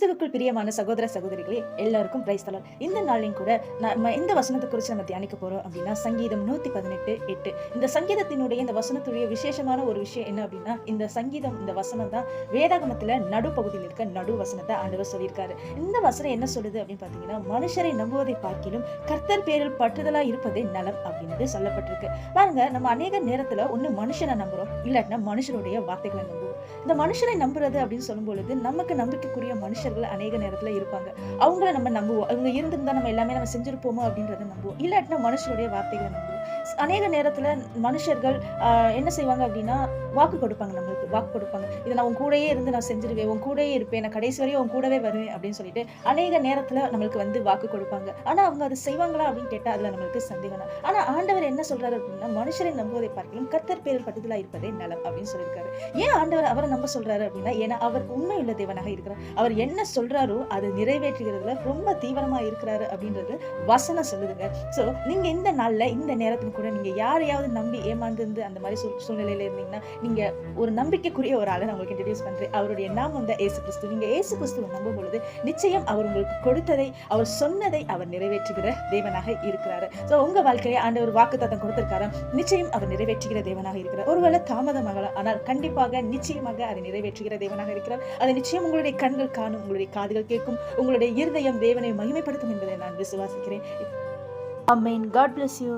கிறிஸ்துவுக்குள் பிரியமான சகோதர சகோதரிகளே, எல்லாருக்கும் பிரைஸ் தலோர்ட். இந்த நாளையும் கூட நம்ம இந்த வசனத்தை குறித்து நம்ம தியானிக்க போறோம் அப்படின்னா சங்கீதம் 118:8. இந்த சங்கீதத்தினுடைய இந்த வசனத்துடைய விசேஷமான ஒரு விஷயம் என்ன அப்படின்னா, இந்த சங்கீதம் இந்த வசனம் தான் வேதாகமத்துல நடுப்பகுதியில் இருக்க நடு வசனத்தை ஆண்டவர் சொல்லியிருக்காரு. இந்த வசனம் என்ன சொல்லுது அப்படின்னு பாத்தீங்கன்னா, மனுஷரை நம்புவதை பார்க்கிலும் கர்த்தர் பேரில் பற்றுதலா இருப்பதே நலம் அப்படின்னு சொல்லப்பட்டிருக்கு. பாருங்க, நம்ம அநேக நேரத்துல ஒண்ணு மனுஷனை நம்புறோம், இல்லாட்டினா மனுஷனுடைய வார்த்தைகளை நம்புவோம். இந்த மனுஷனை நம்புறது அப்படின்னு சொல்லும் பொழுது நமக்கு நம்பிக்கைக்குரிய மனுஷர்கள் அநேக நேரத்துல இருப்பாங்க. அவங்கள நம்ம நம்புவோம். அவங்க இருந்திருந்தா நம்ம எல்லாமே நம்ம செஞ்சிருப்போமோ அப்படின்றத நம்புவோம். இல்லாட்டினா மனுஷருடைய வார்த்தைகளை நம்புவோம். அநேக நேரத்துல மனுஷர்கள் என்ன செய்வாங்க அப்படின்னா, வாக்கு கொடுப்பாங்க, நம்மளுக்கு வாக்கு கொடுப்பாங்க. இதை நான் உன் கூடயே இருந்து நான் செஞ்சிருவேன், உன் கூடயே இருப்பேன், நான் கடைசி வரையும் உன் கூடவே வருவேன் அப்படின்னு சொல்லிட்டு அநேக நேரத்துல நம்மளுக்கு வாக்கு கொடுப்பாங்க. ஆனா அவங்க அதை செய்வாங்களா அப்படின்னு கேட்டா அதுல நம்மளுக்கு சந்தேகம் தான். ஆனா ஆண்டவர் என்ன சொல்றாரு அப்படின்னா, மனுஷரை நம்புவதை பார்க்கலாம் கர்த்தர் பேரில் பற்றுதலா இருப்பதே நலம் அப்படின்னு சொல்லியிருக்காரு. ஏன் ஆண்டவர் அவரை நம்ப சொல்றாரு அப்படின்னா, ஏன்னா அவர் உண்மையுள்ள தேவனாக இருக்கிறார். அவர் என்ன சொல்றாரோ அதை நிறைவேற்றுகிறதுல ரொம்ப தீவிரமா இருக்கிறாரு அப்படின்றது வசனம் சொல்லுதுங்க. சோ நீங்க இந்த நாள்ல இந்த நேரத்துல கூட நீங்க யாரையாவது நம்பி ஏமாந்து அந்த மாதிரி சூழ்நிலையில இருந்தீங்கன்னா, நீங்க ஒரு நம்பிக்கைக்குரிய ஒரு ஆளை நான் உங்களுக்கு இன்ட்ரோடியூஸ் பண்றேன். அவருடைய நாமம் தான் இயேசு கிறிஸ்து. நீங்க இயேசு கிறிஸ்துவை நம்பும் பொழுது நிச்சயம் அவர் உங்களுக்கு கொடுத்ததை, அவர் சொன்னதை அவர் நிறைவேற்றுகிற தேவனாக இருக்கிறாரு. சோ உங்க வாழ்க்கையை ஆண்டவர் வாக்குத்தத்தம் கொடுத்திருக்காரு. நிச்சயம் அவர் நிறைவேற்றுகிற தேவனாக இருக்கிறார். ஒருவேளை தாமதமாகலாம், ஆனால் கண்டிப்பாக நிச்சயமாக அதை நிறைவேற்றுகிற தேவனாக இருக்கிறார். அதை நிச்சயம் உங்களுடைய கண்கள் காணும், உங்களுடைய காதுகள் கேட்கும், உங்களுடைய இருதயம் தேவனை மகிமைப்படுத்தும் என்பதை நான் விசுவாசிக்கிறேன். ஆமென். God bless you.